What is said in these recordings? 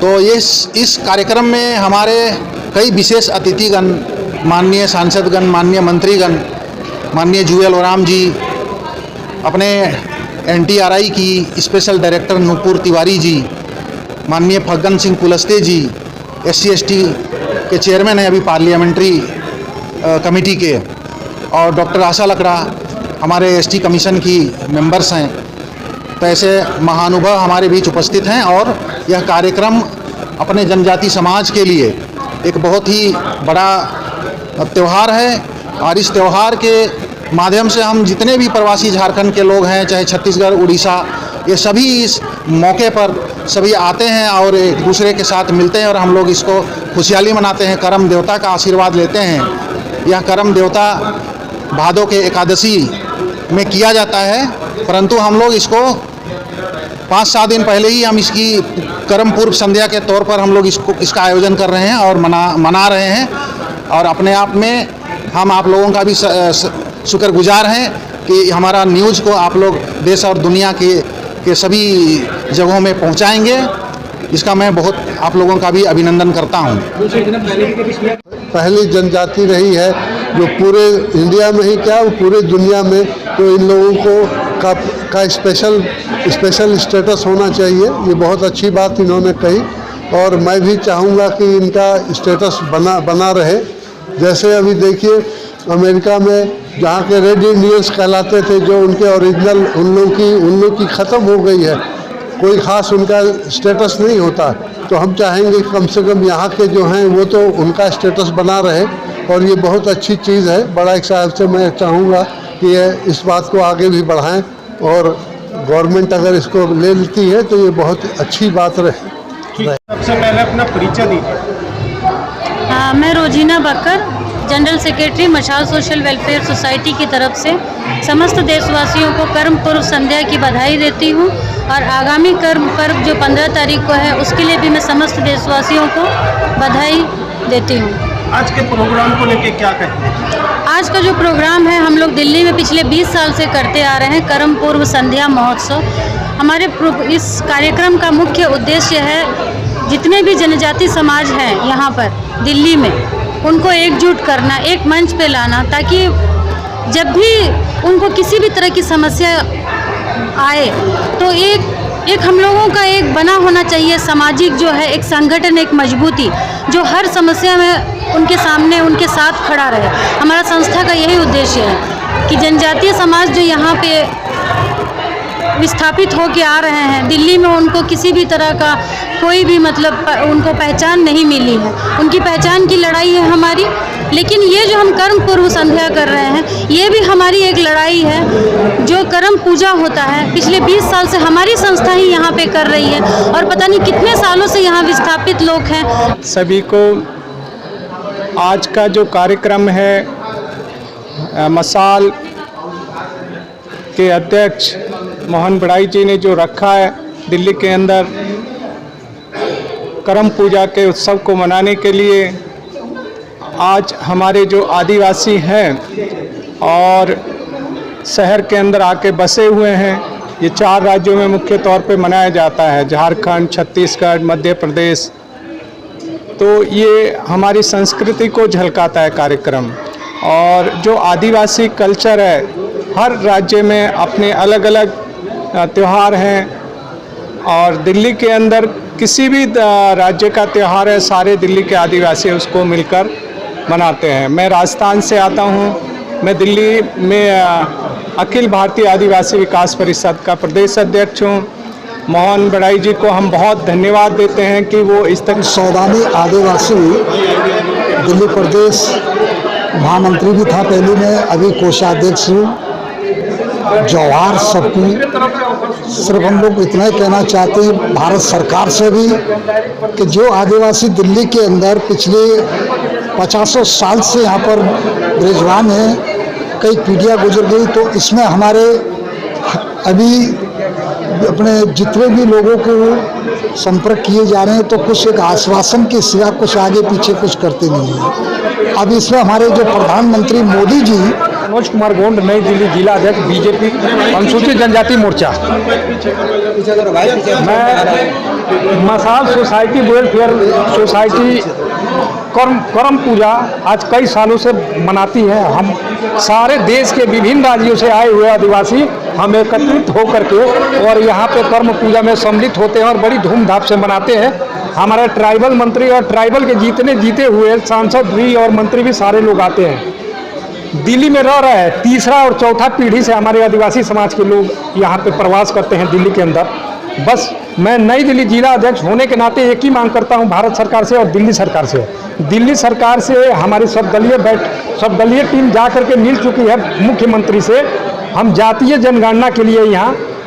तो इस कार्यक्रम में हमारे कई विशेष अतिथिगण, माननीय सांसदगण, माननीय मंत्रीगण, माननीय जुएल ओराम जी, अपने NTRI की स्पेशल डायरेक्टर नूपुर तिवारी जी, माननीय फग्गन सिंह कुलस्ते जी, SC/ST के चेयरमैन हैं अभी पार्लियामेंट्री कमेटी के, और डॉक्टर आशा लकड़ा हमारे ST कमीशन की मेंबर्स हैं। तो ऐसे महानुभाव हमारे बीच उपस्थित हैं और यह कार्यक्रम अपने जनजाति समाज के लिए एक बहुत ही बड़ा त्यौहार है। और इस त्यौहार के माध्यम से हम जितने भी प्रवासी झारखंड के लोग हैं, चाहे छत्तीसगढ़, उड़ीसा, ये सभी इस मौके पर सभी आते हैं और एक दूसरे के साथ मिलते हैं और हम लोग इसको खुशहाली मनाते हैं, करम देवता का आशीर्वाद लेते हैं। यह करम देवता भादों के एकादशी में किया जाता है, परंतु हम लोग इसको 5-7 दिन पहले ही हम इसकी करम पूर्व संध्या के तौर पर हम लोग इसका आयोजन कर रहे हैं और मना रहे हैं। और अपने आप में हम आप लोगों का भी शुक्रगुजार हैं कि हमारा न्यूज़ को आप लोग देश और दुनिया के सभी जगहों में पहुंचाएंगे। इसका मैं बहुत आप लोगों का भी अभिनंदन करता हूं। पहली जनजाति रही है जो पूरे इंडिया में ही क्या पूरे दुनिया में, तो इन लोगों को का स्पेशल स्टेटस होना चाहिए। ये बहुत अच्छी बात इन्होंने कही और मैं भी चाहूँगा कि इनका स्टेटस बना रहे। जैसे अभी देखिए अमेरिका में जहाँ के रेड इंडियंस कहलाते थे, जो उनके ओरिजिनल उन लोग की ख़त्म हो गई है, कोई ख़ास उनका स्टेटस नहीं होता। तो हम चाहेंगे कम से कम यहाँ के जो हैं वो तो उनका स्टेटस बना रहे और ये बहुत अच्छी चीज़ है। बड़ा एक साहब से मैं चाहूँगा कि इस बात को आगे भी बढ़ाएं और गवर्नमेंट अगर इसको ले लेती है तो ये बहुत अच्छी बात रहे। सबसे पहले अपना परिचय दीजिए। मैं रोजीना बकर, जनरल सेक्रेटरी मशाल सोशल वेलफेयर सोसाइटी की तरफ से समस्त देशवासियों को कर्म पूर्व संध्या की बधाई देती हूँ और आगामी कर्म पर्व जो 15 तारीख को है उसके लिए भी मैं समस्त देशवासियों को बधाई देती हूँ। आज के प्रोग्राम को लेकर क्या कहें? आज का जो प्रोग्राम है हम लोग दिल्ली में पिछले 20 साल से करते आ रहे हैं, कर्म पूर्व संध्या महोत्सव। हमारे इस कार्यक्रम का मुख्य उद्देश्य है जितने भी जनजाति समाज हैं यहाँ पर दिल्ली में, उनको एकजुट करना, एक मंच पे लाना, ताकि जब भी उनको किसी भी तरह की समस्या आए तो एक हम लोगों का एक बना होना चाहिए सामाजिक जो है एक संगठन, एक मजबूती जो हर समस्या में उनके सामने उनके साथ खड़ा रहे। हमारा संस्था का यही उद्देश्य है कि जनजातीय समाज जो यहाँ पे विस्थापित होके आ रहे हैं दिल्ली में, उनको किसी भी तरह का कोई भी मतलब उनको पहचान नहीं मिली है, उनकी पहचान की लड़ाई है हमारी। लेकिन ये जो हम कर्म पूर्व संध्या कर रहे हैं ये भी हमारी एक लड़ाई है। जो कर्म पूजा होता है पिछले 20 साल से हमारी संस्था ही यहाँ पे कर रही है और पता नहीं कितने सालों से यहाँ विस्थापित लोग हैं। सभी को आज का जो कार्यक्रम है मशाल के अध्यक्ष मोहन बड़ाई जी ने जो रखा है दिल्ली के अंदर करम पूजा के उत्सव को मनाने के लिए, आज हमारे जो आदिवासी हैं और शहर के अंदर आके बसे हुए हैं, ये 4 राज्यों में मुख्य तौर पे मनाया जाता है, झारखंड, छत्तीसगढ़, मध्य प्रदेश। तो ये हमारी संस्कृति को झलकाता है कार्यक्रम। और जो आदिवासी कल्चर है, हर राज्य में अपने अलग अलग त्यौहार हैं और दिल्ली के अंदर किसी भी राज्य का त्यौहार है, सारे दिल्ली के आदिवासी उसको मिलकर मनाते हैं। मैं राजस्थान से आता हूँ, मैं दिल्ली में अखिल भारतीय आदिवासी विकास परिषद का प्रदेश अध्यक्ष हूँ। मोहन बड़ाई जी को हम बहुत धन्यवाद देते हैं कि वो इस तक सौदानी आदिवासी दिल्ली प्रदेश महामंत्री भी था पहले में, अभी कोषाध्यक्ष हूँ। जौहार सबकी सिर्फ हम लोग इतना ही कहना चाहते हैं भारत सरकार से भी कि जो आदिवासी दिल्ली के अंदर पिछले 50 साल से यहाँ पर विराजमान हैं, कई पीढ़ियाँ गुजर गई, तो इसमें हमारे अभी अपने जितने भी लोगों को संपर्क किए जा रहे हैं तो कुछ एक आश्वासन के सिवा कुछ आगे पीछे कुछ करते नहीं हैं। अब इसमें हमारे जो प्रधानमंत्री मोदी जी मनोज कुमार गोंड, नई दिल्ली जिला अध्यक्ष बीजेपी अनुसूचित जनजाति मोर्चा। मैं मसाल सोसाइटी वेलफेयर सोसाइटी करम पूजा आज कई सालों से मनाती है। हम सारे देश के विभिन्न राज्यों से आए हुए आदिवासी हम एकत्रित होकर के और यहाँ पे कर्म पूजा में सम्मिलित होते हैं और बड़ी धूमधाम से मनाते हैं। हमारे ट्राइबल मंत्री और ट्राइबल के जीते हुए सांसद भी और मंत्री भी सारे लोग आते हैं। दिल्ली में रह रहे हैं, तीसरा और चौथा पीढ़ी से हमारे आदिवासी समाज के लोग यहाँ पे प्रवास करते हैं दिल्ली के अंदर। बस मैं नई दिल्ली जिला अध्यक्ष होने के नाते एक ही मांग करता हूँ भारत सरकार से और दिल्ली सरकार से। दिल्ली सरकार से हमारी सब दलीय टीम जा करके मिल चुकी है मुख्यमंत्री से। हम जातीय जनगणना के लिए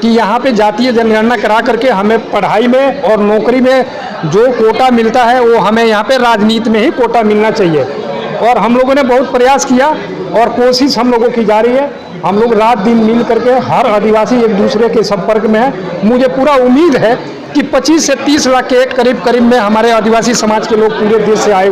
यहाँ पे जातीय जनगणना करा करके हमें पढ़ाई में और नौकरी में जो कोटा मिलता है वो हमें यहाँ पे राजनीति में ही कोटा मिलना चाहिए। और हम लोगों ने बहुत प्रयास किया और कोशिश हम लोगों की जारी है। हम लोग रात दिन मिल करके हर आदिवासी एक दूसरे के संपर्क में है। मुझे पूरा उम्मीद है कि 25 से 30 लाख के करीब में हमारे आदिवासी समाज के लोग पूरे देश से आए